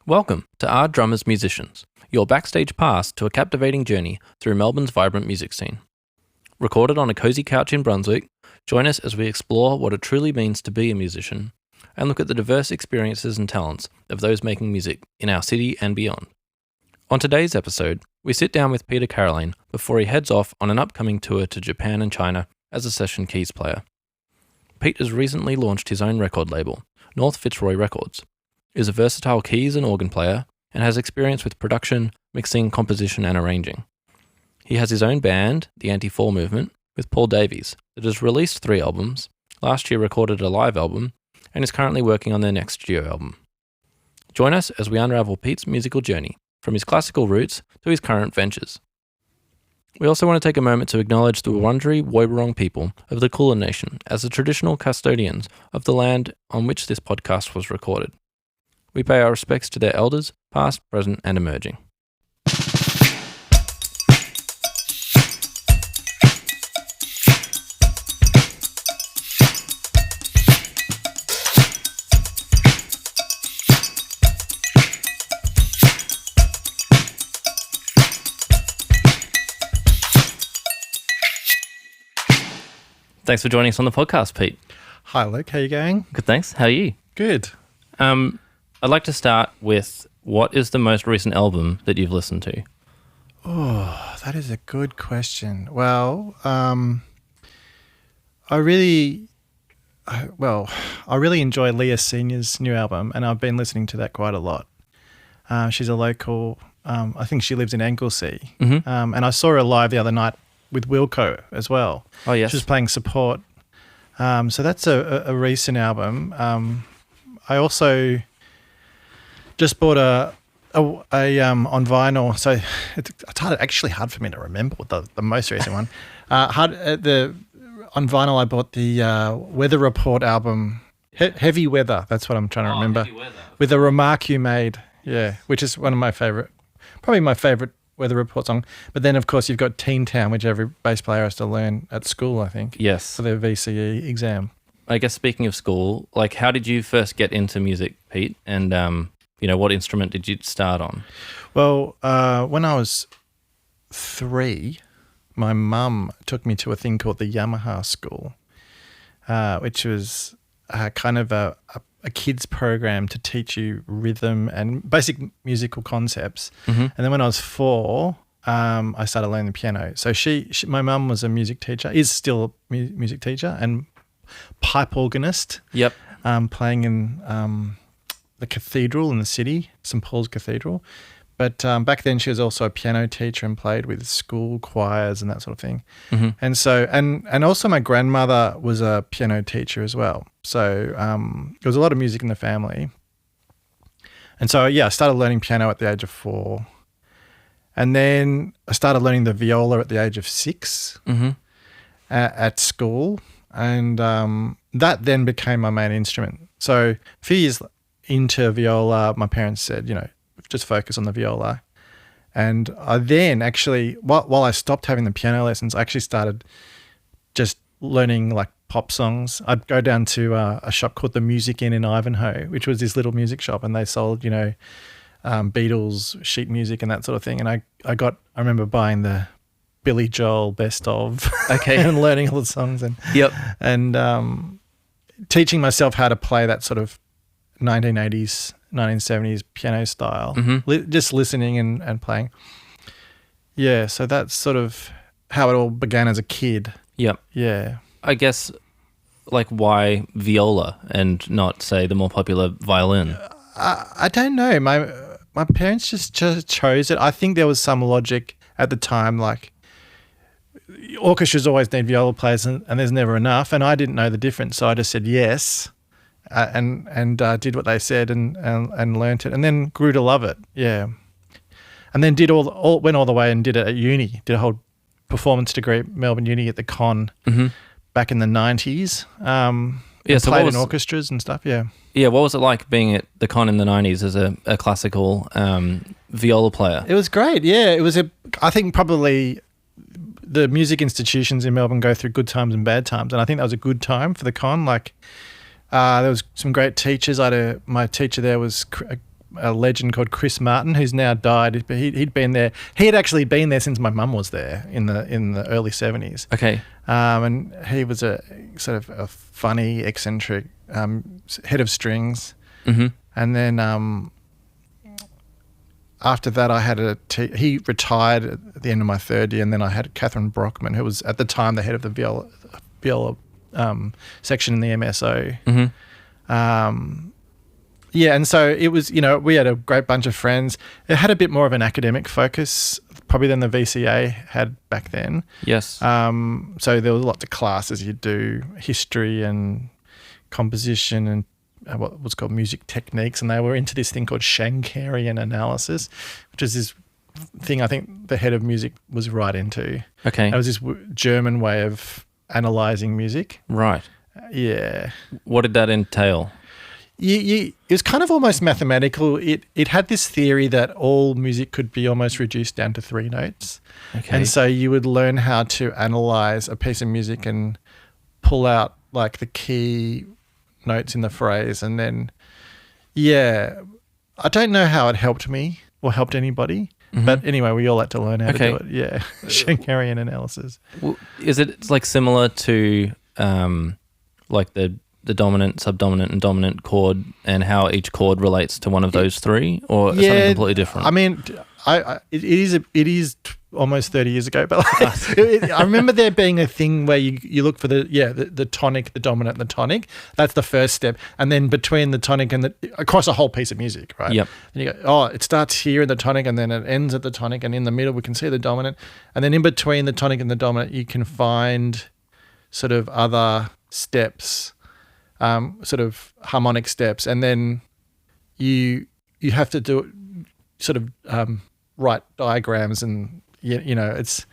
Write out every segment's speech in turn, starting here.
Welcome to Our Drummers Musicians, your backstage pass to a captivating journey through Melbourne's vibrant music scene. Recorded on a cosy couch in Brunswick, join us as we explore what it truly means to be a musician and look at the diverse experiences and talents of those making music in our city and beyond. On today's episode, we sit down with Peter Carolane before he heads off on an upcoming tour to Japan and China as a session keys player. Pete has recently launched his own record label, North Fitzroy Records, is a versatile keys and organ player, and has experience with production, mixing, composition, and arranging. He has his own band, the Anti-Fall Movement, with Paul Davies, that has released 3 albums, last year recorded a live album, and is currently working on their next studio album. Join us as we unravel Pete's musical journey, from his classical roots to his current ventures. We also want to take a moment to acknowledge the Wurundjeri Woiwurrung people of the Kulin Nation as the traditional custodians of the land on which this podcast was recorded. We pay our respects to their elders, past, present, and emerging. Thanks for joining us on the podcast, Pete. Hi, Luke. How you going? Good, thanks. How are you? Good. I'd like to start with, what is the most recent album that you've listened to? Oh, that is a good question. Well, I really enjoy Leah Senior's new album, and I've been listening to that quite a lot. She's a local, I think she lives in Anglesey, and I saw her live the other night with Wilco as well. Oh, yes. She was playing support. So that's a recent album. I also just bought a on vinyl. So it's actually hard for me to remember what the most recent one. On vinyl, I bought the Weather Report album, Heavy Weather. That's what I'm trying to remember. Heavy Weather. With a Remark You Made, which is one of my probably my favorite Weather Report song. But then, of course, you've got Teen Town, which every bass player has to learn at school, I think. Yes. For their VCE exam. I guess speaking of school, how did you first get into music, Pete? And, what instrument did you start on? Well, when I was 3, my mum took me to a thing called the Yamaha School, which was kind of a kids program to teach you rhythm and basic musical concepts. And then when I was 4, I started learning the piano. So my mum was a music teacher, is still a music teacher, and pipe organist. Yep. Playing in the cathedral in the city, St. Paul's Cathedral. But back then she was also a piano teacher and played with school choirs and that sort of thing. And so, and also my grandmother was a piano teacher as well. So there was a lot of music in the family. And so, I started learning piano at the age of 4. And then I started learning the viola at the age of 6 at school. And that then became my main instrument. So a few years into viola, my parents said, just focus on the viola. And I then actually, while I stopped having the piano lessons, I actually started just learning pop songs. I'd go down to a shop called the Music Inn in Ivanhoe, which was this little music shop, and they sold, Beatles sheet music and that sort of thing. And I remember buying the Billy Joel best of, and learning all the songs and teaching myself how to play that sort of 1980s, 1970s piano style, just listening and playing. Yeah, so that's sort of how it all began as a kid. Yep. Yeah. I guess, why viola and not, say, the more popular violin? I don't know. My parents just chose it. I think there was some logic at the time, orchestras always need viola players and there's never enough, and I didn't know the difference, so I just said yes. And did what they said and learnt it, and then grew to love it. Yeah, and then went all the way and did it at uni. Did a whole performance degree at Melbourne Uni at the Con back in the 90s. So played in orchestras and stuff. Yeah. Yeah, what was it like being at the Con in the 90s as a classical viola player? It was great. Yeah, it was I think probably the music institutions in Melbourne go through good times and bad times, and I think that was a good time for the Con. There was some great teachers. My teacher there was a legend called Chris Martin, who's now died. But he'd been there. He had actually been there since my mum was there in the early 70s. Okay. And he was a sort of a funny, eccentric head of strings. Mm-hmm. And then after that, I had he retired at the end of my third year, and then I had Catherine Brockman, who was at the time the head of the viola section in the MSO. Mm-hmm. Yeah, and so it was, we had a great bunch of friends. It had a bit more of an academic focus probably than the VCA had back then. Yes. So there was lots of classes. You'd do history and composition and what was called music techniques, and they were into this thing called Schenkerian analysis, which is this thing I think the head of music was right into. Okay. It was this German way of analysing music. Right. Yeah. What did that entail? It was kind of almost mathematical. It had this theory that all music could be almost reduced down to 3 notes. Okay. And so you would learn how to analyse a piece of music and pull out like the key notes in the phrase. And then, I don't know how it helped me or helped anybody. Mm-hmm. But anyway, we all had to learn how to do it. Yeah. Schenkerian analysis. Well, is it like similar to like the dominant, subdominant, and dominant chord, and how each chord relates to one of those 3, or something completely different? I mean, it is almost 30 years ago, but I remember there being a thing where you look for the tonic, the dominant, and the tonic. That's the first step, and then between the tonic and across a whole piece of music, right? Yep. And you go, it starts here in the tonic, and then it ends at the tonic, and in the middle we can see the dominant, and then in between the tonic and the dominant you can find sort of other steps. Sort of harmonic steps, and then you have to do sort of write diagrams, and it's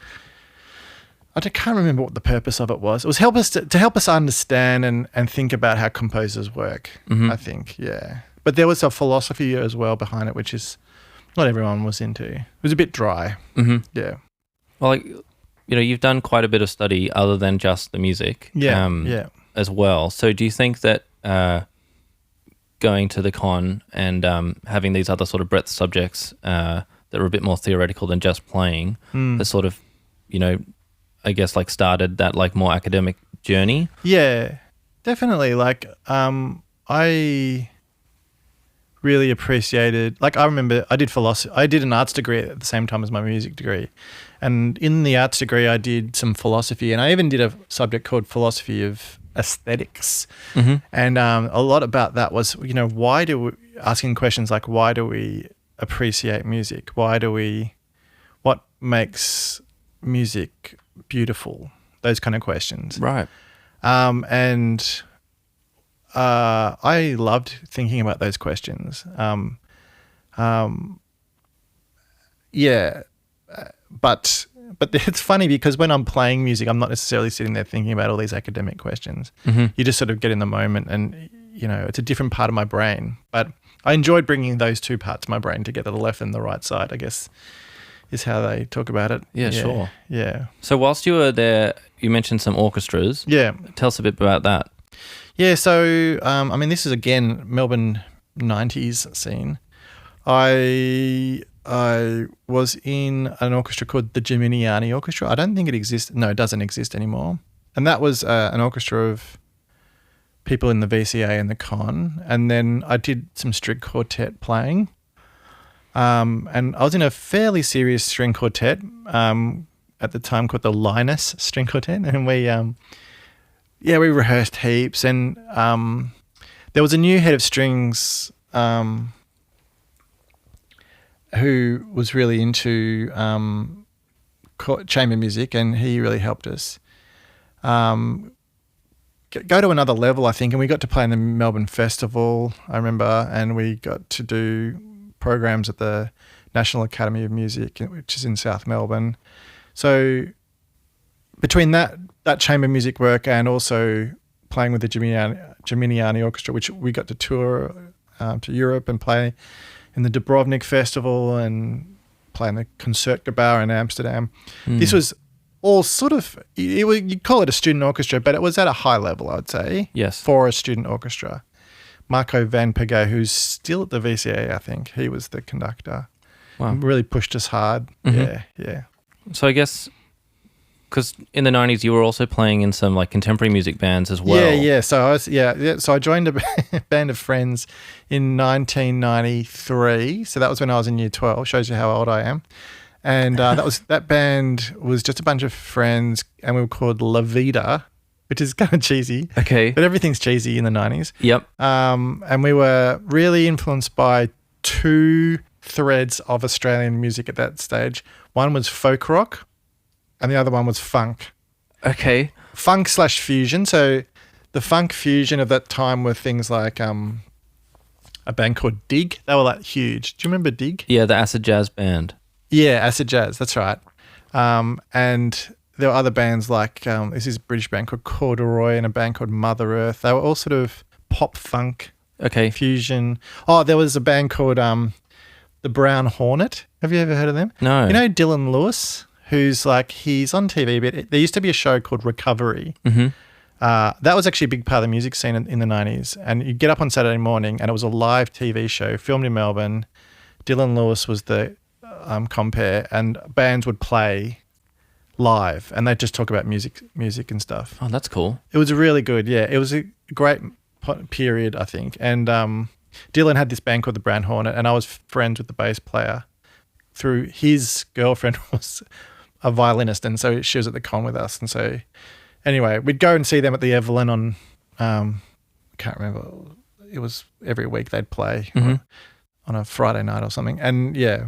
I can't remember what the purpose of it was. It was to help us understand and think about how composers work. Mm-hmm. I think, yeah. But there was a philosophy as well behind it, which is not everyone was into. It was a bit dry. Mm-hmm. Yeah. Well, you've done quite a bit of study other than just the music. Yeah. As well. So do you think that going to the con and having these other sort of breadth subjects that are a bit more theoretical than just playing has sort of, I guess like started that like more academic journey? Yeah, definitely. Like I really appreciated, like I remember I did philosophy. I did an arts degree at the same time as my music degree. And in the arts degree I did some philosophy, and I even did a subject called philosophy of aesthetics. Mm-hmm. And a lot about that was, asking questions like, why do we appreciate music? What makes music beautiful? Those kind of questions. Right. And I loved thinking about those questions. But it's funny because when I'm playing music, I'm not necessarily sitting there thinking about all these academic questions. Mm-hmm. You just sort of get in the moment, and it's a different part of my brain. But I enjoyed bringing those 2 parts of my brain together, the left and the right side, I guess, is how they talk about it. Yeah, sure. Yeah. So whilst you were there, you mentioned some orchestras. Yeah. Tell us a bit about that. Yeah, so, this is, again, Melbourne 90s scene. I was in an orchestra called the Geminiani Orchestra. I don't think it exists. No, it doesn't exist anymore. And that was an orchestra of people in the VCA and the con. And then I did some string quartet playing. And I was in a fairly serious string quartet at the time called the Linus String Quartet. And we rehearsed heaps. And there was a new head of strings who was really into chamber music, and he really helped us go to another level, I think. And we got to play in the Melbourne Festival, I remember, and we got to do programs at the National Academy of Music, which is in South Melbourne. So between that chamber music work and also playing with the Geminiani Orchestra, which we got to tour to Europe and play in the Dubrovnik Festival and play in the Concertgebouw in Amsterdam. This was all sort of, you'd call it a student orchestra, but it was at a high level, I would say. Yes. For a student orchestra. Marco Van Pego, who's still at the VCA, I think. He was the conductor. Wow. Really pushed us hard. Mhm. Yeah. So I guess because in the 90s you were also playing in some like contemporary music bands as well. Yeah. So so I joined a band of friends in 1993. So that was when I was in year 12. Shows you how old I am. And that band was just a bunch of friends, and we were called La Vida, which is kind of cheesy. Okay. But everything's cheesy in the 90s. Yep. And we were really influenced by two threads of Australian music at that stage. One was folk rock, and the other one was funk. Okay. Funk/fusion. So the funk fusion of that time were things like a band called Dig. They were like huge. Do you remember Dig? Yeah, the acid jazz band. Yeah, acid jazz. That's right. And there were other bands like this is a British band called Corduroy and a band called Mother Earth. They were all sort of pop funk fusion. Oh, there was a band called the Brown Hornet. Have you ever heard of them? No. You know Dylan Lewis, who's like, he's on TV, but there used to be a show called Recovery. Mm-hmm. That was actually a big part of the music scene in the 90s. And you'd get up on Saturday morning and it was a live TV show filmed in Melbourne. Dylan Lewis was the compere, and bands would play live and they'd just talk about music and stuff. Oh, that's cool. It was really good. Yeah, it was a great period, I think. And Dylan had this band called the Brown Hornet, and I was friends with the bass player through his girlfriend was a violinist, and so she was at the con with us. And so anyway, we'd go and see them at the Evelyn on I can't remember, it was every week they'd play on a Friday night or something. And yeah,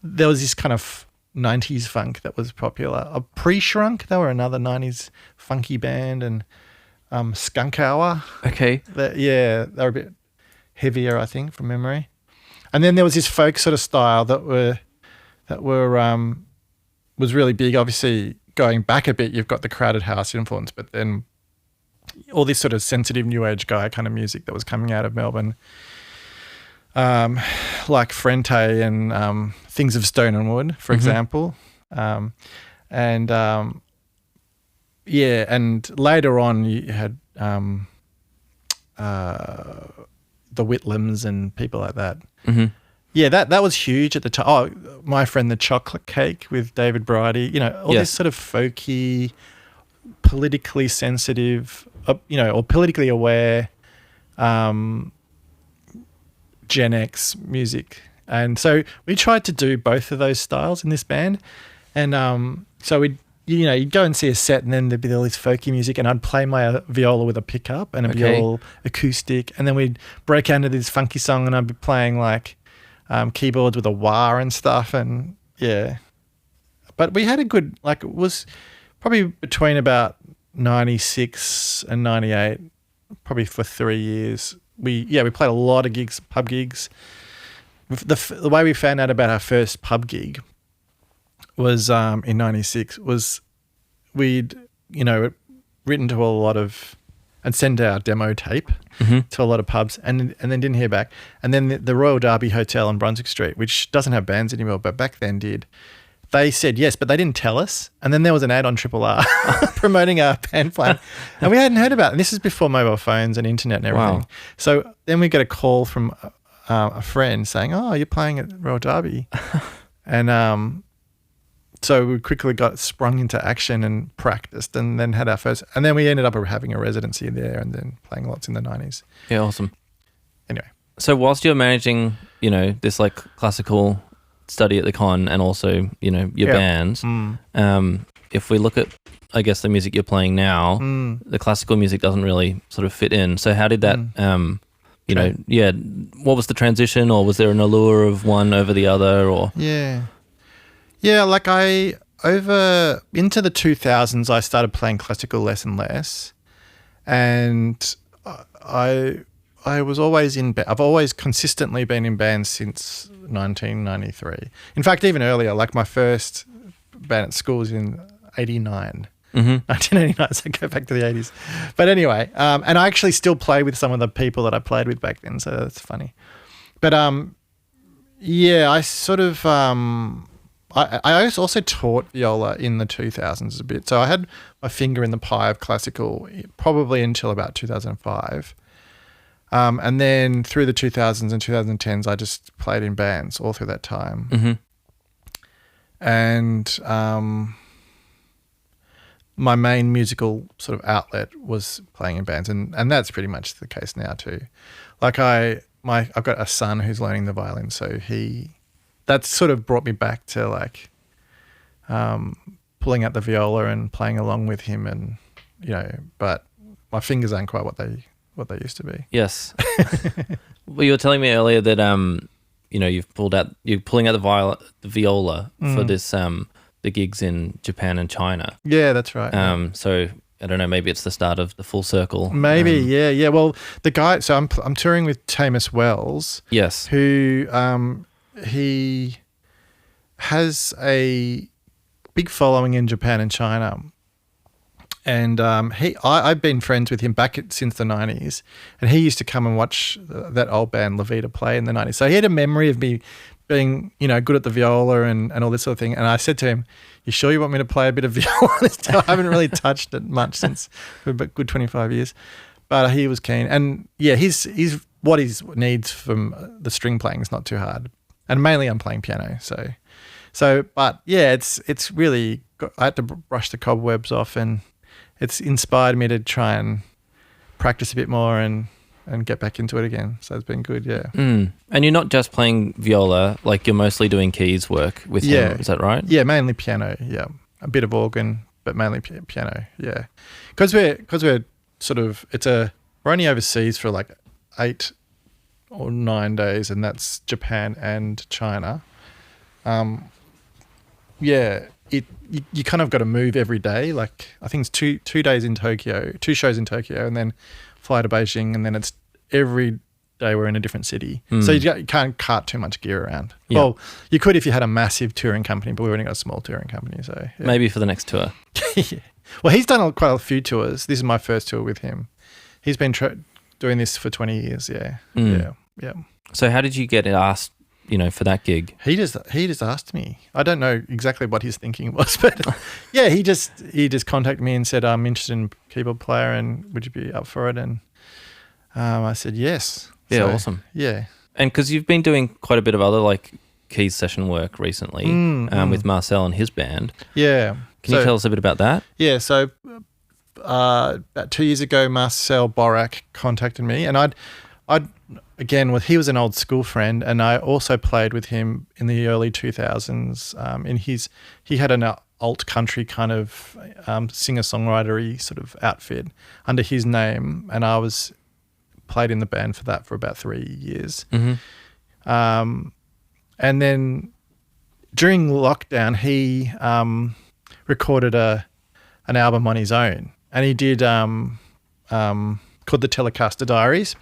there was this kind of 90s funk that was popular. A Pre-Shrunk, they were another 90s funky band, and Skunk Hour. Okay. They were a bit heavier, I think, from memory. And then there was this folk sort of style that was really big. Obviously, going back a bit, you've got the Crowded House influence, but then all this sort of sensitive new age guy kind of music that was coming out of Melbourne. Like Frente and Things of Stone and Wood, for example. And later on you had the Whitlams and people like that. Mm-hmm. Yeah, that was huge at the time. Oh, My Friend the Chocolate Cake with David Bridie, all this sort of folky, politically sensitive, or politically aware Gen X music. And so we tried to do both of those styles in this band. And so you'd go and see a set, and then there'd be all this folky music, and I'd play my viola with a pickup, and it'd be all acoustic. And then we'd break out into this funky song, and I'd be playing like keyboards with a wah and stuff. And yeah. But we had a good, it was probably between about 96 and 98, probably for 3 years. We played a lot of gigs, pub gigs. The way we found out about our first pub gig was in 96 was we'd written to a lot of and sent our demo tape to a lot of pubs and then didn't hear back. And then the Royal Derby Hotel on Brunswick Street, which doesn't have bands anymore, but back then did, they said yes, but they didn't tell us. And then there was an ad on Triple R promoting our band playing, and we hadn't heard about it. And this is before mobile phones and internet and everything. Wow. So then we get a call from a friend saying, "Oh, you're playing at Royal Derby," and so we quickly got sprung into action and practiced, and then had our first. And then we ended up having a residency there, and then playing lots in the 90s. Yeah, awesome. Anyway, so whilst you're managing, this like classical study at the con and also, your bands, if we look at, I guess, the music you're playing now, the classical music doesn't really sort of fit in. So how did that, what was the transition, or was there an allure of one over the other, or? Yeah, over into the 2000s, I started playing classical less and less, and I was always in. I've always consistently been in bands since 1993. In fact, even earlier, like my first band at school was in 89. 1989, so I go back to the 80s. But anyway, and I actually still play with some of the people that I played with back then, so that's funny. But I sort of I also taught viola in the 2000s a bit, so I had my finger in the pie of classical probably until about 2005. And then through the 2000s and 2010s, I just played in bands all through that time. Mm-hmm. And my main musical sort of outlet was playing in bands, and that's pretty much the case now too. Like I've got a son who's learning the violin, so that's sort of brought me back to like pulling out the viola and playing along with him, and but my fingers aren't quite what they used to be. Yes. Well, you were telling me earlier that you're pulling out the viola for this the gigs in Japan and China. Yeah, that's right. So I don't know, maybe it's the start of the full circle. Maybe, yeah. Well, the guy. So I'm touring with Tamas Wells. Yes. Who he has a big following in Japan and China. And I've been friends with him since the 90s, and he used to come and watch that old band La Vida play in the 90s. So he had a memory of me being, good at the viola and all this sort of thing. And I said to him, "You sure you want me to play a bit of viola?" I haven't really touched it much since for a good 25 years. But he was keen. And yeah, he's what he needs from the string playing is not too hard. And mainly I'm playing piano. So but yeah, it's really, I had to brush the cobwebs off, and it's inspired me to try and practice a bit more and get back into it again. So it's been good, yeah. And you're not just playing viola, like you're mostly doing keys work with him, is that right? Yeah, mainly piano, yeah. A bit of organ, but mainly piano, yeah. Because we're sort of, we're only overseas for like 8 or 9 days, and that's Japan and China. Yeah, you kind of got to move every day. Like I think it's two days in Tokyo, 2 shows in Tokyo, and then fly to Beijing, and then it's every day we're in a different city. So you can't cart too much gear around. Yeah. Well, you could if you had a massive touring company, but we've only got a small touring company. So yeah. Maybe for the next tour. Yeah. Well, he's done quite a few tours. This is my first tour with him. He's been doing this for 20 years. Yeah, yeah. So how did you get asked, for that gig? He just asked me. I don't know exactly what his thinking was, but yeah, he just contacted me and said, "I'm interested in keyboard player, and would you be up for it?" And I said yes. Yeah, so, awesome. Yeah, and because you've been doing quite a bit of other like keys session work recently with Marcel and his band. Yeah. Can you tell us a bit about that? Yeah. So about 2 years ago, Marcel Borak contacted me, and he was an old school friend, and I also played with him in the early 2000s. He had an alt country kind of singer-songwritery sort of outfit under his name, and I played in the band for that for about 3 years. Mm-hmm. And then during lockdown, he recorded an album on his own, and he did called the Telecaster Diaries.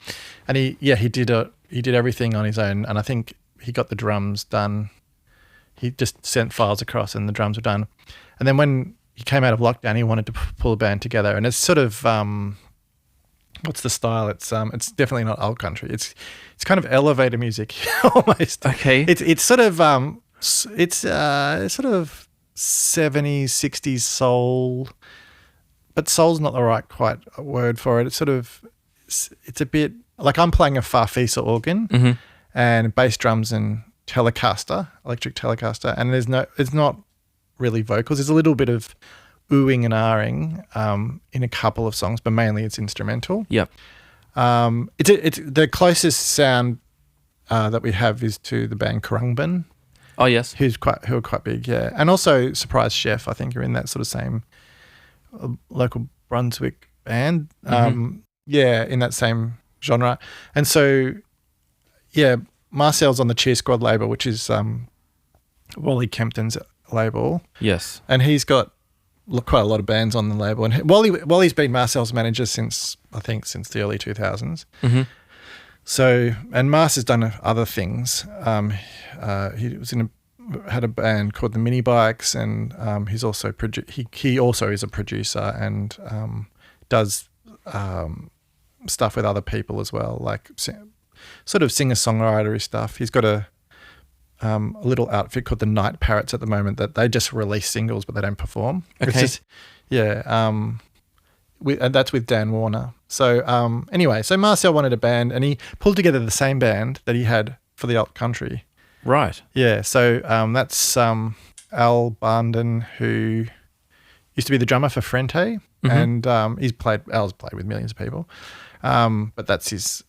And he did everything on his own, and I think he got the drums done. He just sent files across, and the drums were done. And then when he came out of lockdown, he wanted to pull a band together, and it's sort of what's the style? It's definitely not old country. It's kind of elevator music almost. Okay. It's sort of 70s, 60s soul, but soul's not the right quite word for it. It's sort of it's a bit. Like I'm playing a Farfisa organ and bass drums and Telecaster, electric Telecaster, and it's not really vocals. There's a little bit of oohing and ahhing in a couple of songs, but mainly it's instrumental. Yep. It's the closest sound that we have is to the band Carolane. Oh yes, who are quite big, yeah, and also Surprise Chef. I think are in that sort of same local Brunswick band. Yeah, in that same genre. And so, yeah, Marcel's on the Cheer Squad label, which is Wally Kempton's label. Yes. And he's got quite a lot of bands on the label. And Wally's been Marcel's manager since the early 2000s. Mm-hmm. So, and Marcel's done other things. He was had a band called the Mini Bikes, and he's also he also is a producer and does stuff with other people as well, like sort of singer-songwritery stuff. He's got a little outfit called the Night Parrots at the moment that they just release singles but they don't perform. Okay. And that's with Dan Warner. So anyway, so Marcel wanted a band, and he pulled together the same band that he had for the alt country. Right. Yeah, so that's Al Barnden, who used to be the drummer for Frente, and Al's played with millions of people, but that's his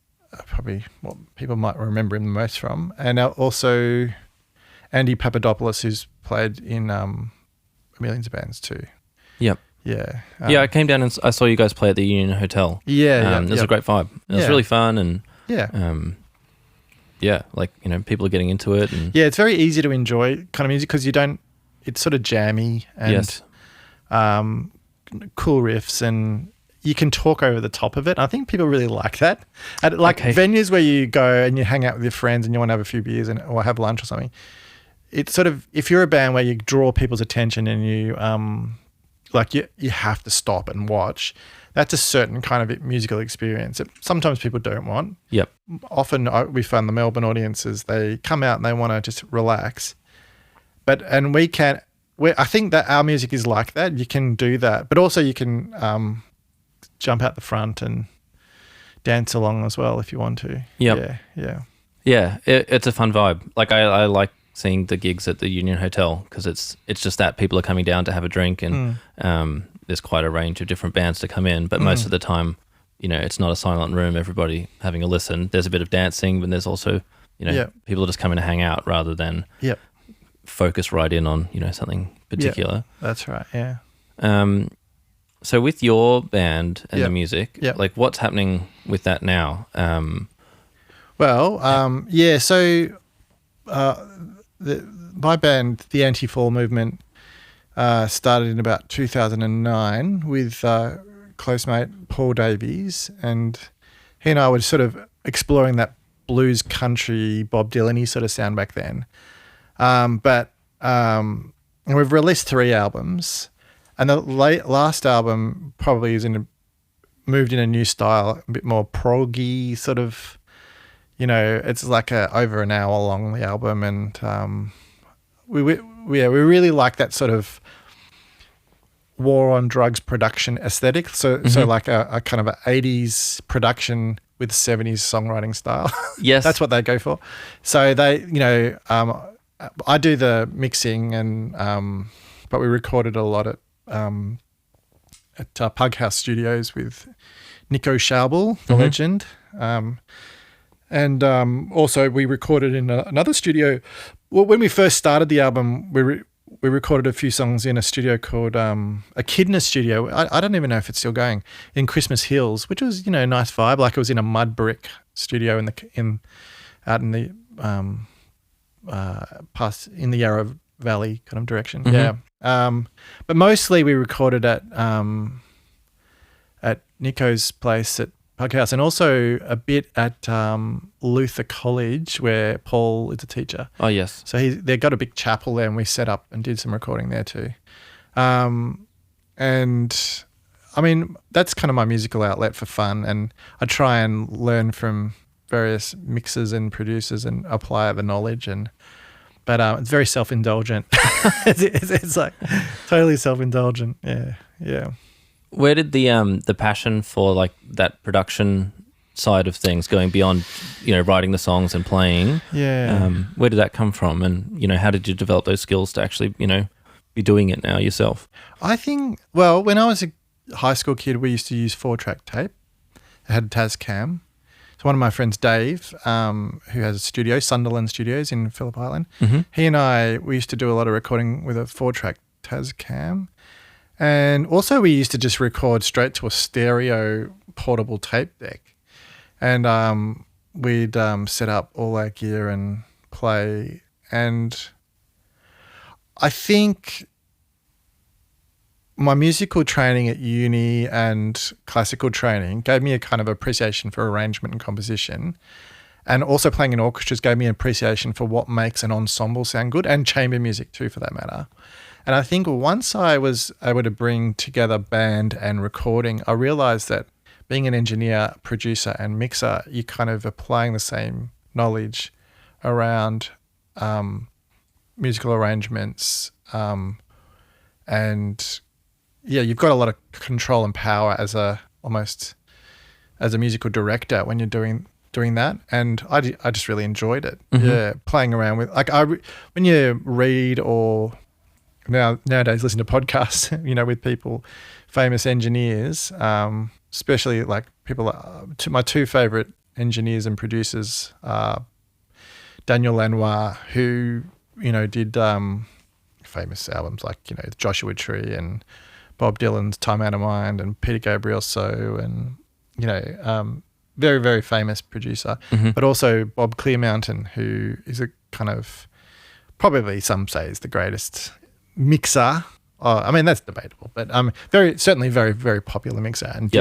probably what people might remember him the most from. And also Andy Papadopoulos, who's played in millions of bands too. Yep. Yeah. Yeah, I came down and I saw you guys play at the Union Hotel. Yeah. It was a great vibe. It was really fun, and like, people are getting into it. And yeah, it's very easy to enjoy kind of music because it's sort of jammy and cool riffs, and you can talk over the top of it. I think people really like that. At venues where you go and you hang out with your friends and you want to have a few beers or have lunch or something, it's sort of, if you're a band where you draw people's attention and you you have to stop and watch, that's a certain kind of musical experience that sometimes people don't want. Yep. Often we find the Melbourne audiences, they come out and they want to just relax. I think that our music is like that. You can do that, but also you can jump out the front and dance along as well if you want to. Yep. Yeah, it's a fun vibe. Like I like seeing the gigs at the Union Hotel because it's just that people are coming down to have a drink, and there's quite a range of different bands to come in, but most of the time, it's not a silent room, everybody having a listen. There's a bit of dancing, but there's also, people just coming to hang out rather than focus right in on, something particular. That's right, yeah. So with your band and the music, like what's happening with that now? My band, the Anti-Fall Movement, started in about 2009 with close mate Paul Davies, and he and I were sort of exploring that blues country Bob Dylan-y sort of sound back then. And we've released 3 albums, and the last album probably moved in a new style, a bit more proggy sort of. It's like over an hour long, the album, and we really like that sort of war on drugs production aesthetic. So like a kind of a 80s production with 70s songwriting style. Yes, that's what they go for. So they, I do the mixing, and but we recorded a lot at Pughouse Studios with Nico Schaubel, the legend. And also we recorded in another studio. Well, when we first started the album, we recorded a few songs in a studio called Echidna Studio. I don't even know if it's still going, in Christmas Hills, which was nice vibe. Like it was in a mud brick studio out in the past in the Yarra Valley kind of direction. Yeah. But mostly we recorded at Nico's place at Pughouse, and also a bit at Luther College where Paul is a teacher. Oh, yes. So they've got a big chapel there, and we set up and did some recording there too. And I mean, that's kind of my musical outlet for fun, and I try and learn from various mixers and producers and apply the knowledge, but it's very self-indulgent. it's like totally self-indulgent. Yeah. Where did the passion for like that production side of things, going beyond writing the songs and playing, where did that come from, and how did you develop those skills to actually be doing it now yourself? I think, well, when I was a high school kid, we used to use 4-track tape. I had a Tascam. So one of my friends, Dave, who has a studio, Sunderland Studios in Phillip Island, he and we used to do a lot of recording with a 4-track Tascam. And also we used to just record straight to a stereo portable tape deck. And we'd set up all our gear and play. And I think my musical training at uni and classical training gave me a kind of appreciation for arrangement and composition. And also playing in orchestras gave me an appreciation for what makes an ensemble sound good, and chamber music too, for that matter. And I think once I was able to bring together band and recording, I realized that being an engineer, producer and mixer, you're kind of applying the same knowledge around musical arrangements. And you've got a lot of control and power as a almost as a musical director when you're doing that, and I just really enjoyed it. Yeah, playing around with when you read or nowadays listen to podcasts, with people, famous engineers, especially like people. My two favorite engineers and producers are Daniel Lanois, who did famous albums like Joshua Tree and Bob Dylan's Time Out of Mind and Peter Gabriel So, and very, very famous producer, but also Bob Clearmountain, who is a kind of, probably some say is the greatest mixer. I mean, that's debatable, but certainly very, very popular mixer. And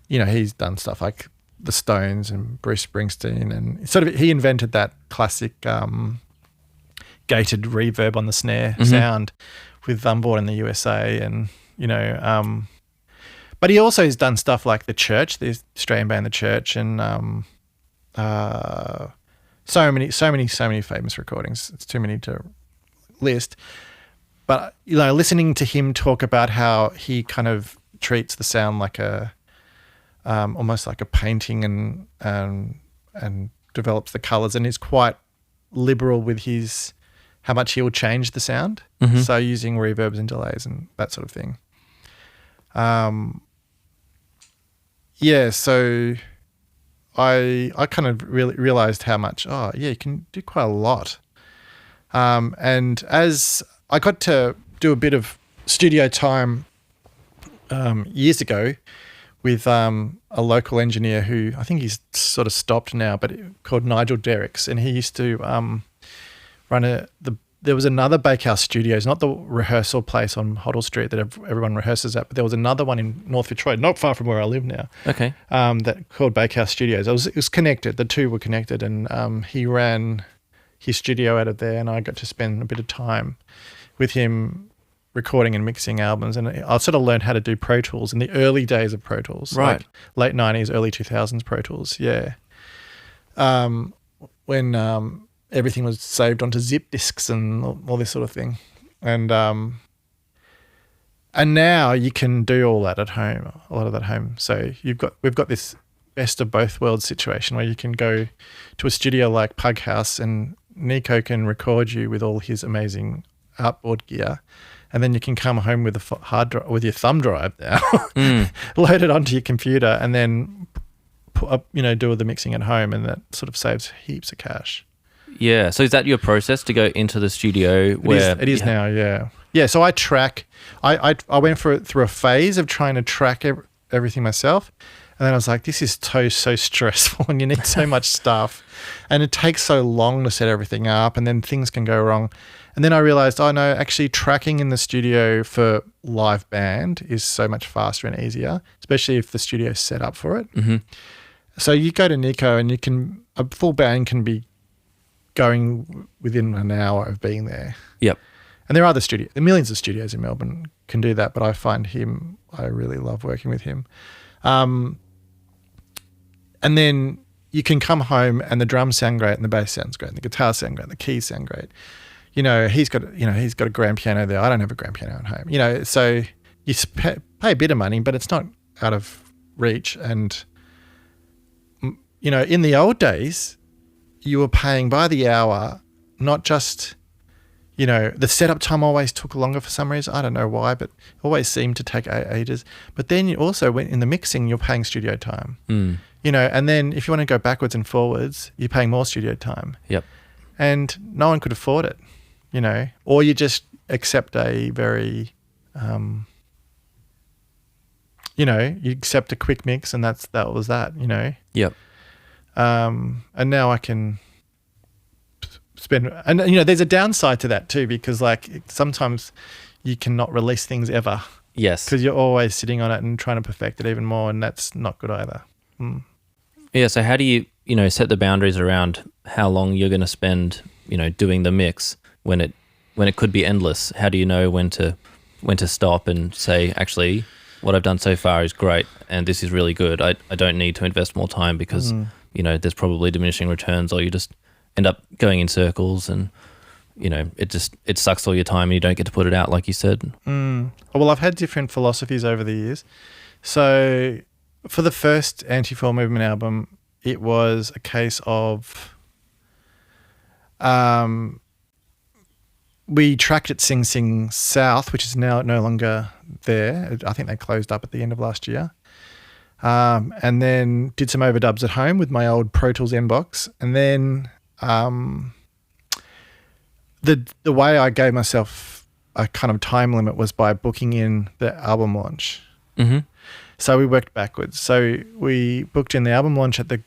he's done stuff like the Stones and Bruce Springsteen, and sort of he invented that classic gated reverb on the snare sound with Born in the USA, and but he also has done stuff like The Church, the Australian band The Church, and so many famous recordings. It's too many to list. But listening to him talk about how he kind of treats the sound like a almost like a painting, and develops the colours, and is quite liberal with how much he will change the sound. So using reverbs and delays and that sort of thing. So I kind of really realised how much, you can do quite a lot. And as I got to do a bit of studio time years ago with a local engineer who I think he's sort of stopped now, but called Nigel Derricks, and he used to run there was another Bakehouse Studios, not the rehearsal place on Hoddle Street that everyone rehearses at, but there was another one in North Fitzroy, not far from where I live now. Okay. That called Bakehouse Studios. It was connected. The two were connected, and he ran his studio out of there, and I got to spend a bit of time with him recording and mixing albums, and I sort of learned how to do Pro Tools in the early days of Pro Tools, right? Like late 90s, early 2000s Pro Tools, yeah. When everything was saved onto zip disks and all this sort of thing, and now you can do all that at home, a lot of that at home. So we've got this best of both worlds situation where you can go to a studio like Pug House, and Nico can record you with all his amazing outboard gear, and then you can come home with a hard drive, with your thumb drive now, load it onto your computer, and then put up, do all the mixing at home, and that sort of saves heaps of cash. Yeah. So is that your process to go into the studio? It is now. Yeah. Yeah. So I track. I went through a phase of trying to track everything myself, and then I was like, this is so stressful, and you need so much stuff, and it takes so long to set everything up, and then things can go wrong. And then I realized, no, actually tracking in the studio for live band is so much faster and easier, especially if the studio is set up for it. So you go to Nico, and a full band can be going within an hour of being there. Yep. And there are millions of studios in Melbourne can do that, but I find I really love working with him. And then you can come home and the drums sound great, and the bass sounds great, and the guitar sound great, and the keys sound great. He's got a grand piano there. I don't have a grand piano at home. So you pay a bit of money, but it's not out of reach. And in the old days, you were paying by the hour, not just, the setup time always took longer for some reason. I don't know why, but always seemed to take ages. But then you also went in the mixing, you're paying studio time, and then if you want to go backwards and forwards, you're paying more studio time. Yep. And no one could afford it, or you just accept a very, you accept a quick mix, and that was that. Yep. And now I can spend, and there's a downside to that too, because like sometimes you cannot release things ever. Yes. Because you're always sitting on it and trying to perfect it even more, and that's not good either. Yeah. So how do you, set the boundaries around how long you're going to spend, doing the mix when it could be endless? How do you know when to stop and say, actually, what I've done so far is great and this is really good. I don't need to invest more time because, there's probably diminishing returns, or you just end up going in circles, and, it sucks all your time and you don't get to put it out, like you said. Well, I've had different philosophies over the years. So for the first Anti-Fall Movement album, it was a case of we tracked at Sing Sing South, which is now no longer there. I think they closed up at the end of last year. And then did some overdubs at home with my old Pro Tools N-Box. And then the way I gave myself a kind of time limit was by booking in the album launch. Mm-hmm. So we worked backwards. So we booked in the album launch at the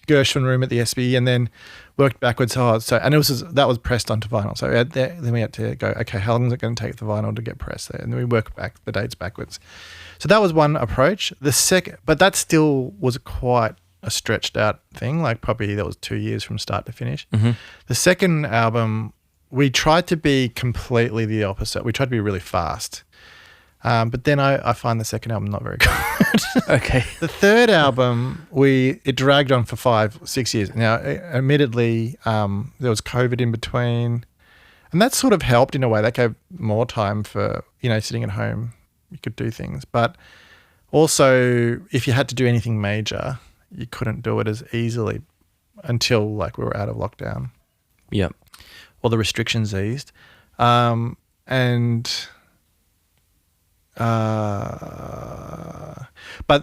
Gershwin room at the SB, and then worked backwards hard. So and that was pressed onto vinyl. So then we had to go, okay, how long is it going to take the vinyl to get pressed there? And then we work back the dates backwards. So that was one approach. But that still was quite a stretched out thing. Like probably that was 2 years from start to finish. Mm-hmm. The second album, we tried to be completely the opposite. We tried to be really fast. But then I find the second album not very good. Okay. The third album, it dragged on for 5-6 years. Now, admittedly, there was COVID in between, and that sort of helped in a way. That gave more time for, sitting at home, you could do things. But also, if you had to do anything major, you couldn't do it as easily until like we were out of lockdown. Yep. Or the restrictions eased. But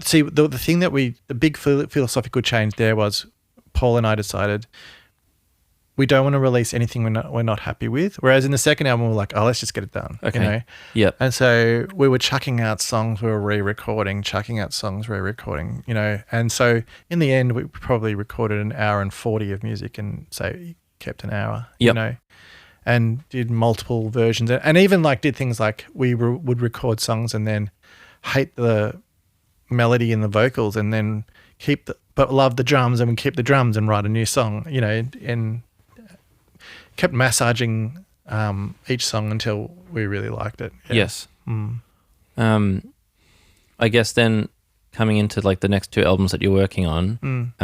see, the thing the big philosophical change there was Paul and I decided we don't want to release anything we're not happy with. Whereas in the second album, we were like, oh, let's just get it done. Okay. Yep. And so we were chucking out songs, we were re-recording, And so in the end, we probably recorded 1 hour and 40 of music and say kept an hour, Yep. And did multiple versions, and even like did things like we would record songs and then hate the melody and the vocals, and then but love the drums and keep the drums and write a new song, and kept massaging each song until we really liked it. Yeah. Yes. I guess then coming into like the next 2 albums that you're working on,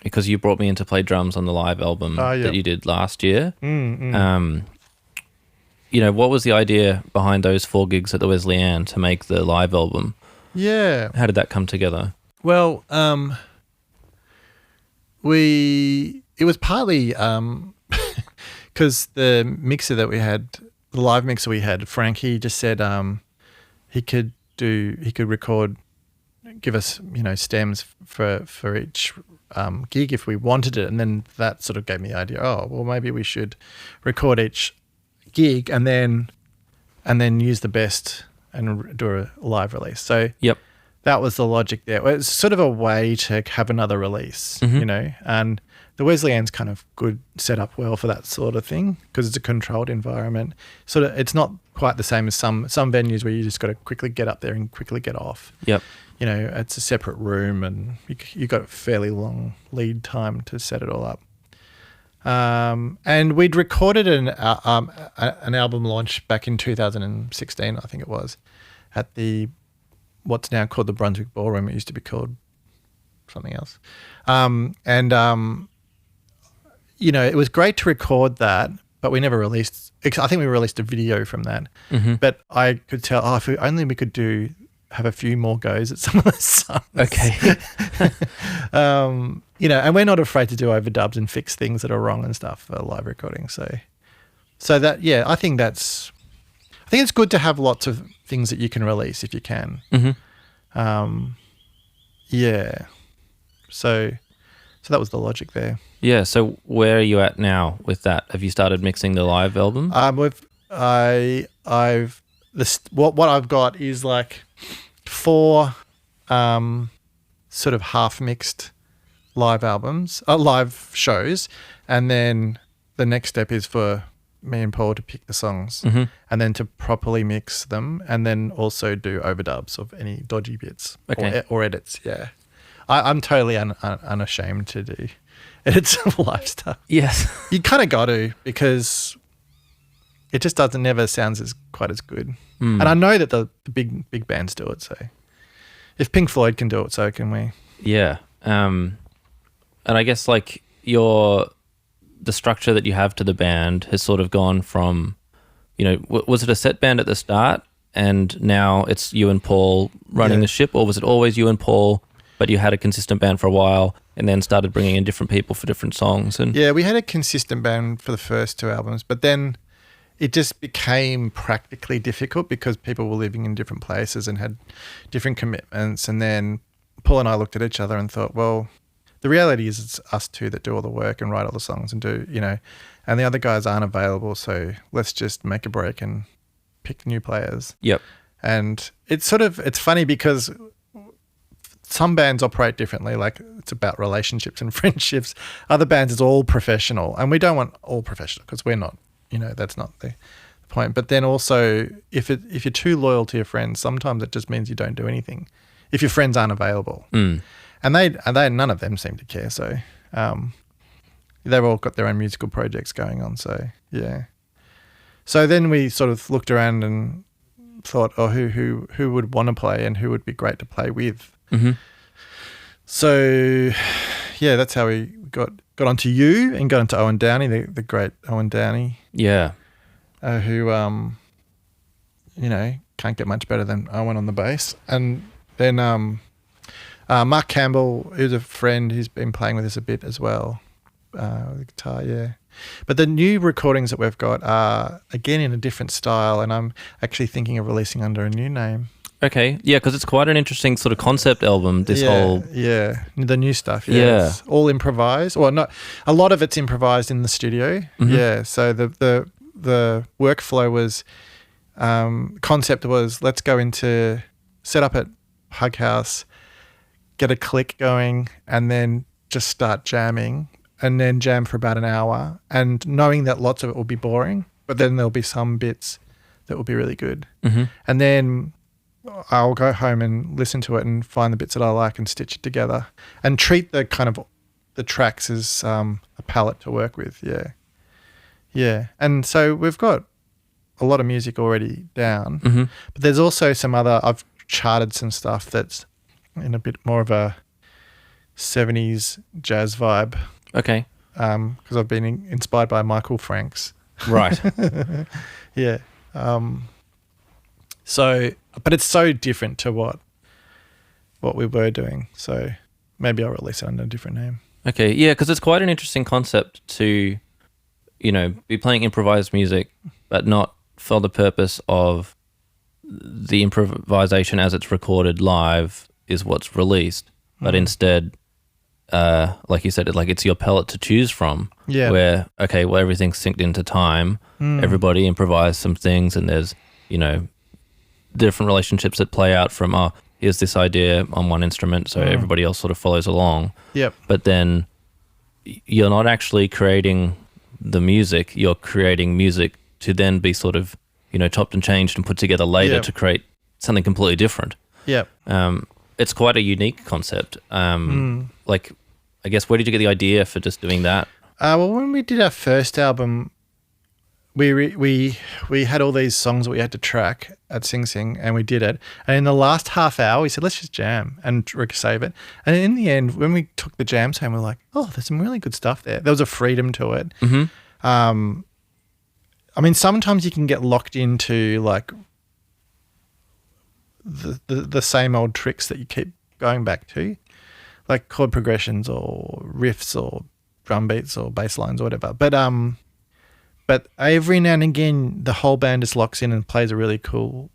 because you brought me in to play drums on the live album that you did last year. What was the idea behind those 4 gigs at the Wesleyan to make the live album? Yeah. How did that come together? Well, it was partly because the mixer that we had, the live mixer we had, Frankie just said he could record, give us, stems for each gig if we wanted it. And then that sort of gave me the idea, oh, well, maybe we should record each gig and then use the best and do a live release. So yep. That was the logic there. It's sort of a way to have another release, and the Wesleyan's kind of good, set up well for that sort of thing because it's a controlled environment. Sort of, it's not quite the same as some venues where you just got to quickly get up there and quickly get off. Yep. It's a separate room and you got a fairly long lead time to set it all up. And we'd recorded an album launch back in 2016, I think it was, at what's now called the Brunswick Ballroom. It used to be called something else. It was great to record that, but we never released. I think we released a video from that. Mm-hmm. But I could tell, if only we could have a few more goes at some of the songs. Okay. And we're not afraid to do overdubs and fix things that are wrong and stuff for live recording. So that, yeah, I think it's good to have lots of things that you can release if you can. Mm-hmm. Yeah. So that was the logic there. Yeah. So where are you at now with that? Have you started mixing the live album? What I've got is like 4 sort of half mixed live shows, and then the next step is for me and Paul to pick the songs, mm-hmm. and then to properly mix them, and then also do overdubs of any dodgy bits or edits. Yeah, I'm totally unashamed to do edits of live stuff. Yes, you kind of got to, because it just never sounds quite as good. And I know that the big bands do it. So if Pink Floyd can do it, so can we. Yeah. And I guess like the structure that you have to the band has sort of gone from, was it a set band at the start and now it's you and Paul running the ship, or was it always you and Paul, but you had a consistent band for a while and then started bringing in different people for different songs? And yeah, we had a consistent band for the first 2 albums, but then it just became practically difficult because people were living in different places and had different commitments. And then Paul and I looked at each other and thought, well, the reality is it's us two that do all the work and write all the songs and do, and the other guys aren't available. So let's just make a break and pick new players. Yep. And it's funny because some bands operate differently. Like it's about relationships and friendships. Other bands is all professional, and we don't want all professional because we're not, that's not the point. But then also if you're too loyal to your friends, sometimes it just means you don't do anything if your friends aren't available. Mm. And they none of them seem to care. So they've all got their own musical projects going on. So yeah. So then we sort of looked around and thought, oh, who would want to play and who would be great to play with. Mm-hmm. So yeah, that's how we got onto you and got into Owen Downey, the great Owen Downey. Yeah. Who can't get much better than Owen on the bass. And then Mark Campbell, who's a friend who's been playing with us a bit as well, the guitar, yeah. But the new recordings that we've got are, again, in a different style, and I'm actually thinking of releasing under a new name. Okay, yeah, because it's quite an interesting sort of concept album, the new stuff, yeah. It's all improvised. Well, not a lot of it's improvised in the studio, yeah. So the workflow was, concept was, let's go into, set up at Hug House, get a click going, and then just start jamming, and then jam for about an hour, and knowing that lots of it will be boring, but then there'll be some bits that will be really good. Mm-hmm. And then I'll go home and listen to it and find the bits that I like and stitch it together and treat the kind of the tracks as a palette to work with. Yeah. Yeah. And so we've got a lot of music already down, but there's also some other, I've charted some stuff that's in a bit more of a 70s jazz vibe. Okay. Because I've been inspired by Michael Franks. Right. Yeah. So, but it's so different to what we were doing. So maybe I'll release it under a different name. Okay. Yeah, because it's quite an interesting concept to, be playing improvised music, but not for the purpose of the improvisation as it's recorded live is what's released, but instead, like you said, it's your palette to choose from. Yeah. Where everything's synced into time. Everybody improvised some things, and there's different relationships that play out from here's this idea on one instrument, so everybody else sort of follows along. Yep. But then you're not actually creating the music; you're creating music to then be sort of chopped and changed and put together later to create something completely different. Yep. It's quite a unique concept. I guess, where did you get the idea for just doing that? Well, when we did our first album, we had all these songs that we had to track at Sing Sing, and we did it. And in the last half hour, we said, let's just jam and save it. And in the end, when we took the jams home, we were like, oh, there's some really good stuff there. There was a freedom to it. Mm-hmm. I mean, sometimes you can get locked into like the same old tricks that you keep going back to, like chord progressions or riffs or drum beats or bass lines or whatever. But every now and again, the whole band just locks in and plays a really cool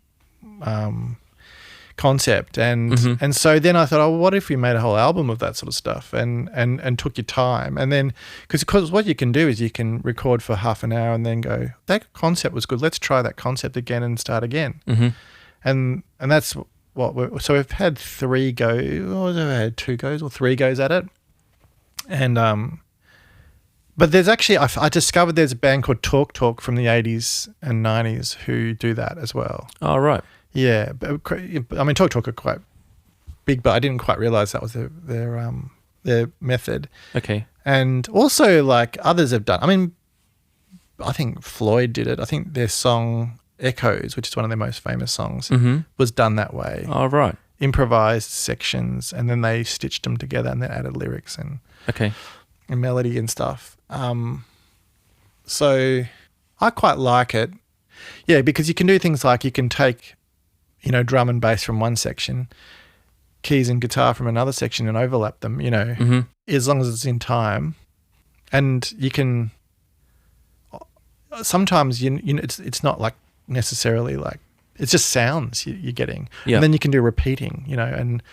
concept. And so then I thought, oh, what if we made a whole album of that sort of stuff and took your time? And then, because what you can do is you can record for half an hour and then go, that concept was good. Let's try that concept again and start again. Mm-hmm. And that's what so we've had 3 goes, or have I had 2 goes or 3 goes at it. And, but there's actually, I discovered there's a band called Talk Talk from the 80s and 90s who do that as well. Oh, right. Yeah. But, I mean, Talk Talk are quite big, but I didn't quite realize that was their method. Okay. And also, like, others have done, I mean, I think Floyd did it. I think their song Echoes, which is one of their most famous songs, was done that way. Oh, right. Improvised sections, and then they stitched them together and then added lyrics and melody and stuff. So I quite like it. Yeah, because you can do things like you can take drum and bass from one section, keys and guitar from another section, and overlap them, as long as it's in time. And you can sometimes it's not like necessarily like, it's just sounds you're getting. Yeah. And then you can do repeating, and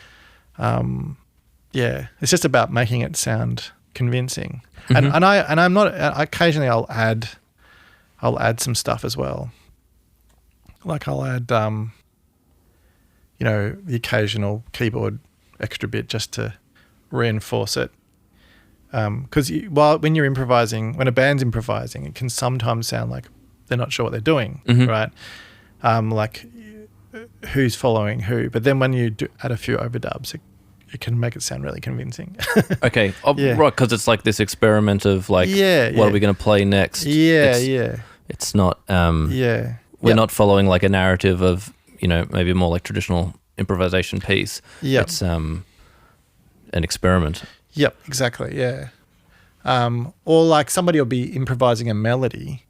it's just about making it sound convincing. And I'm not, occasionally I'll add some stuff as well. Like I'll add the occasional keyboard extra bit just to reinforce it. Because when you're improvising, when a band's improvising, it can sometimes sound like they're not sure what they're doing, right? Like who's following who. But then when you add a few overdubs, it can make it sound really convincing. Okay. Right, because it's like this experiment of like, what are we going to play next? It's not, we're not following like a narrative of, maybe more like traditional improvisation piece. Yeah. It's an experiment. Yep, exactly, yeah. Or like somebody will be improvising a melody,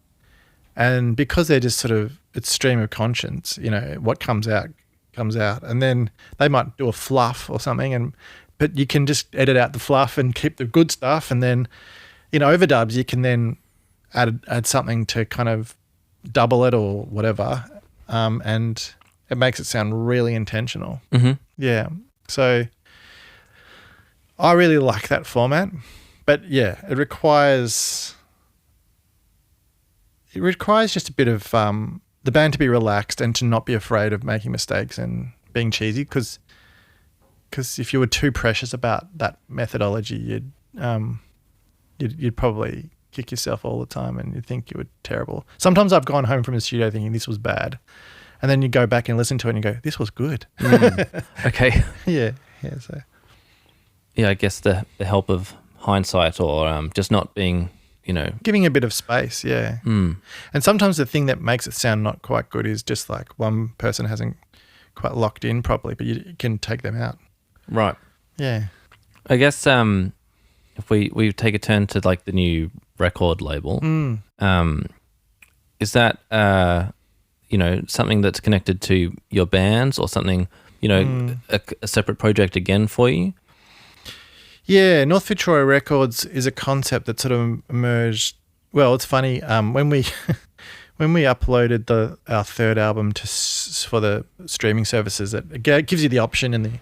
and because they're just sort of, it's stream of conscience, what comes out. And then they might do a fluff or something, but you can just edit out the fluff and keep the good stuff. And then in overdubs, you can then add something to kind of double it or whatever, and it makes it sound really intentional. Mm-hmm. Yeah, so I really like that format, but yeah, it requires just a bit of the band to be relaxed and to not be afraid of making mistakes and being cheesy, because if you were too precious about that methodology, you'd probably kick yourself all the time and you'd think you were terrible. Sometimes I've gone home from the studio thinking this was bad, and then you go back and listen to it and you go, this was good. Okay. Yeah. So. Yeah, I guess the help of hindsight, or just not being, giving a bit of space, yeah. Mm. And sometimes the thing that makes it sound not quite good is just like one person hasn't quite locked in properly, but you can take them out. Right. Yeah. I guess if we take a turn to like the new record label, is that something that's connected to your bands, or something, a separate project again for you? Yeah, North Fitzroy Records is a concept that sort of emerged. Well, it's funny, when we uploaded our third album for the streaming services, it gives you the option in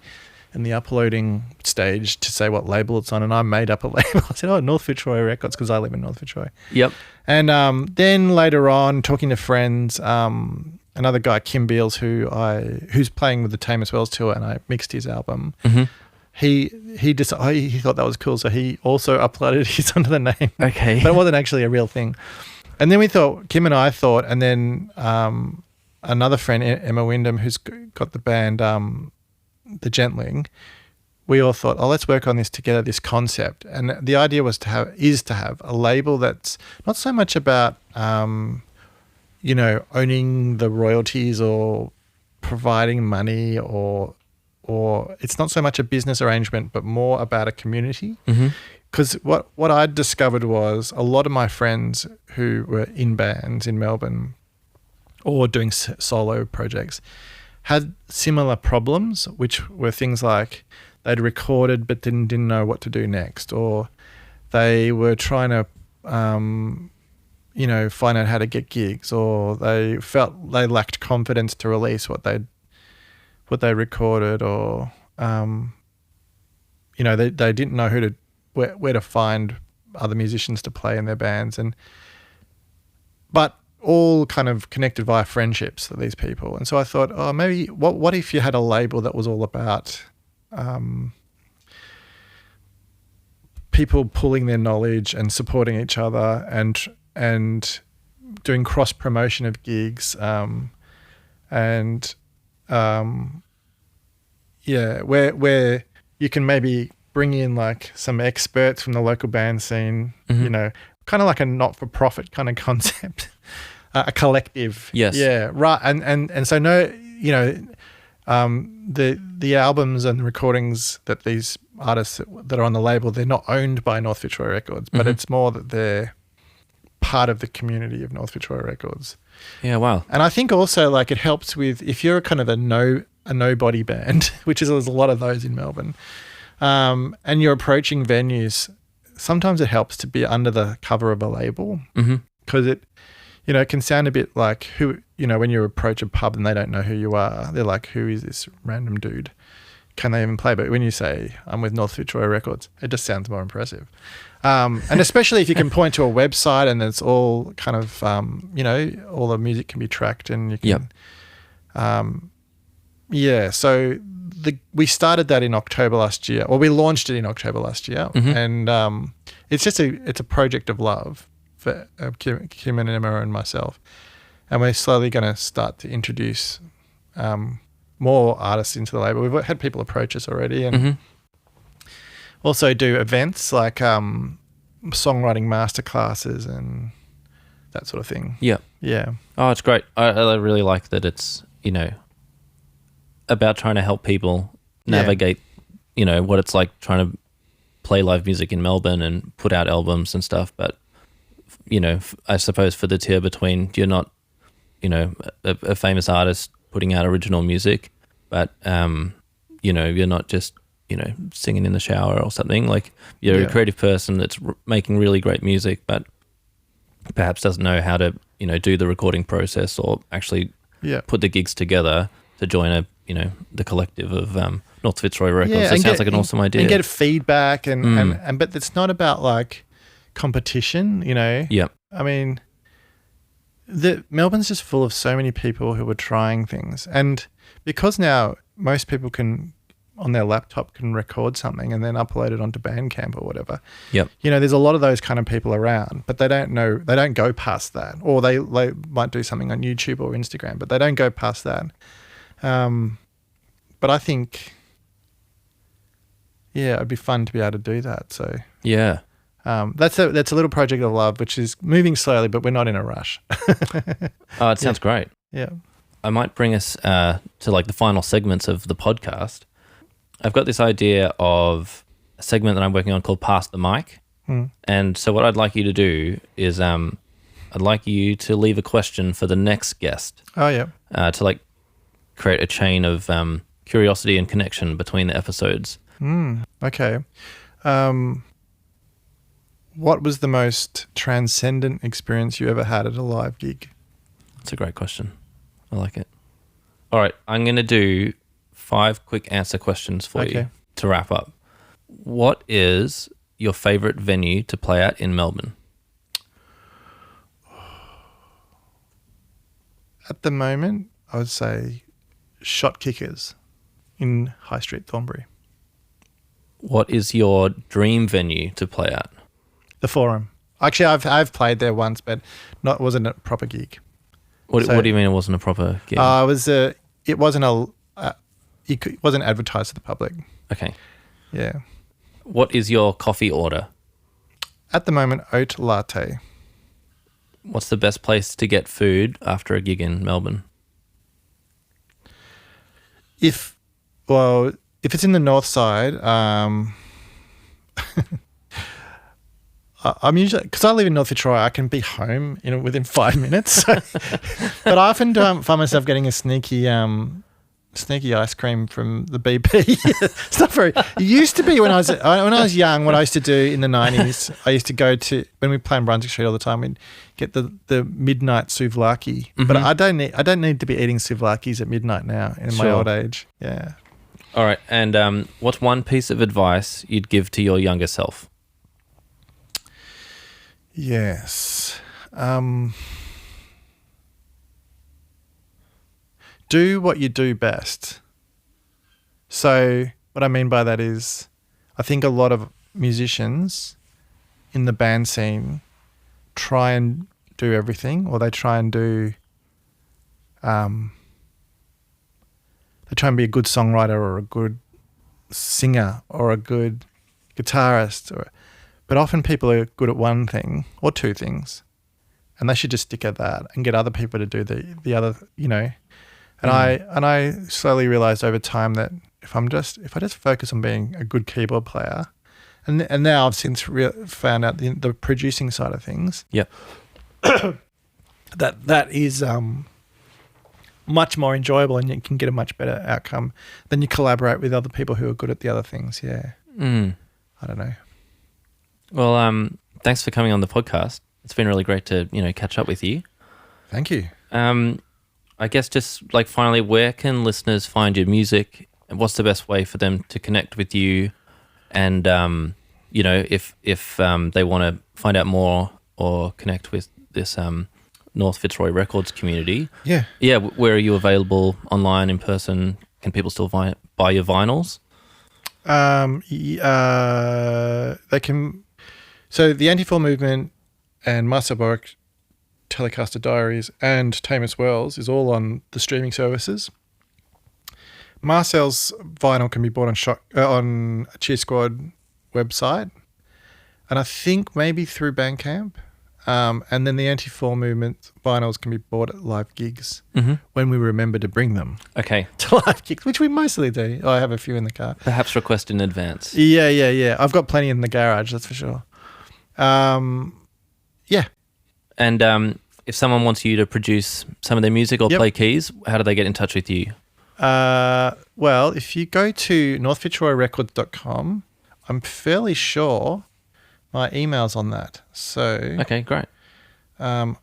the uploading stage to say what label it's on, and I made up a label. I said, North Fitzroy Records, because I live in North Fitzroy. Yep. And then later on, talking to friends, another guy, Kim Beals, who's playing with the Tamas tour, and I mixed his album. Mm-hmm. He thought that was cool, so he also uploaded his under the name. Okay. But it wasn't actually a real thing. And then Kim and I thought, and then another friend, Emma Wyndham, who's got the band The Gentling, we all thought, let's work on this together, this concept. And the idea was to have a label that's not so much about owning the royalties or providing money, or it's not so much a business arrangement, but more about a community. Because what I discovered was a lot of my friends who were in bands in Melbourne or doing solo projects had similar problems, which were things like they'd recorded but didn't know what to do next, or they were trying to find out how to get gigs, or they felt they lacked confidence to release what they recorded, or they didn't know where to find other musicians to play in their bands, but all kind of connected via friendships of these people. And so I thought, maybe what if you had a label that was all about people pooling their knowledge and supporting each other, and doing cross promotion of gigs, where you can maybe bring in like some experts from the local band scene, kind of like a not-for-profit kind of concept, a collective. Yes. Yeah. Right. And so the albums and recordings that these artists that are on the label, they're not owned by North Fitzroy Records, but it's more that they're part of the community of North Fitzroy Records. Yeah, wow. And I think also like it helps with if you're kind of a nobody band, which is there's a lot of those in Melbourne, and you're approaching venues. Sometimes it helps to be under the cover of a label because it can sound a bit like when you approach a pub and they don't know who you are, they're like, who is this random dude? Can they even play? But when you say, I'm with North Fitzroy Records, it just sounds more impressive. And especially if you can point to a website and it's all kind of, all the music can be tracked and you can. So we started that in October last year, or we launched it in October last year. And it's a project of love for Kim and Emma and myself. And we're slowly going to start to introduce more artists into the label. We've had people approach us already and also do events like songwriting masterclasses and that sort of thing. Yeah. Yeah. Oh, it's great. I really like that it's, about trying to help people navigate, what it's like trying to play live music in Melbourne and put out albums and stuff. But, I suppose for the tier between you're not, a famous artist putting out original music, but, you're not just, singing in the shower or something. Like you're a creative person that's making really great music, but perhaps doesn't know how to, do the recording process or actually put the gigs together to join the collective of North Fitzroy Records. That sounds like an awesome idea. And get feedback and but it's not about like competition, Yeah. I mean, Melbourne's just full of so many people who are trying things. And because now most people can, on their laptop, can record something and then upload it onto Bandcamp or whatever. Yep. There's a lot of those kind of people around, but they don't go past that. Or they might do something on YouTube or Instagram, but they don't go past that. But I think, it'd be fun to be able to do that. So yeah, that's a little project of love, which is moving slowly, but we're not in a rush. Oh, it sounds great. Yeah. I might bring us to like the final segments of the podcast. I've got this idea of a segment that I'm working on called Pass the Mic. And so what I'd like you to do is I'd like you to leave a question for the next guest. Oh, yeah. To like create a chain of curiosity and connection between the episodes. Okay. What was the most transcendent experience you ever had at a live gig? That's a great question. I like it. All right, I'm going to do 5 quick answer questions for you to wrap up. What is your favourite venue to play at in Melbourne? At the moment, I would say Shot Kickers in High Street, Thornbury. What is your dream venue to play at? The Forum. Actually, I've played there once, but wasn't a proper gig. What do you mean it wasn't a proper gig? It wasn't it wasn't advertised to the public. Okay. Yeah. What is your coffee order? At the moment, oat latte. What's the best place to get food after a gig in Melbourne? If it's in the north side, I'm usually, because I live in North Fitzroy, I can be home within 5 minutes. But I often find myself getting a sneaky ice cream from the BP. It's not very. It used to be when I was young. What I used to do in the 90s, I used to go to, when we play in Brunswick Street all the time, we'd get the midnight souvlaki. But I don't need to be eating souvlakis at midnight now in my old age. Yeah. All right. And what's one piece of advice you'd give to your younger self? Yes. Do what you do best. So what I mean by that is I think a lot of musicians in the band scene try and do everything, or they try and be a good songwriter or a good singer or a good guitarist, but often people are good at one thing or two things, and they should just stick at that and get other people to do the other, And I slowly realized over time that if I just focus on being a good keyboard player, and now I've since found out the producing side of things. Yep. that is much more enjoyable, and you can get a much better outcome than you collaborate with other people who are good at the other things. Yeah. I don't know. Well, thanks for coming on the podcast. It's been really great to, catch up with you. Thank you. I guess just like finally, where can listeners find your music, and what's the best way for them to connect with you? And, if they want to find out more or connect with this North Fitzroy Records community. Yeah. Yeah. Where are you available, online, in person? Can people still buy your vinyls? They can. So the Anti-Fall Movement and Marcel Boric Telecaster Diaries and Tamas Wells is all on the streaming services. Marcel's vinyl can be bought on a Cheer Squad website, and I think maybe through Bandcamp. And then the Anti-Fall Movement vinyls can be bought at live gigs when we remember to bring them. Okay. To live gigs, which we mostly do. I have a few in the car. Perhaps request in advance. Yeah. I've got plenty in the garage, that's for sure. Yeah. And if someone wants you to produce some of their music or play keys, how do they get in touch with you? Well, if you go to northfitzroyrecords.com, I'm fairly sure my email's on that. So okay, great. Or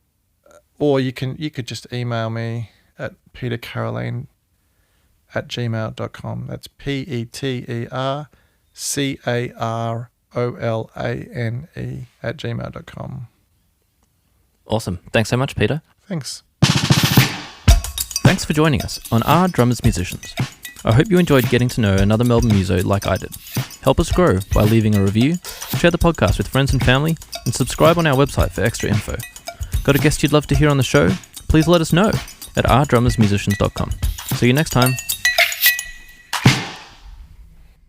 you could just email me at petercarolane@gmail.com. That's PeterCarolane@gmail.com. Awesome. Thanks so much, Peter. Thanks. Thanks for joining us on Our Drummers Musicians. I hope you enjoyed getting to know another Melbourne muso like I did. Help us grow by leaving a review, share the podcast with friends and family, and subscribe on our website for extra info. Got a guest you'd love to hear on the show? Please let us know at ourdrummersmusicians.com. See you next time.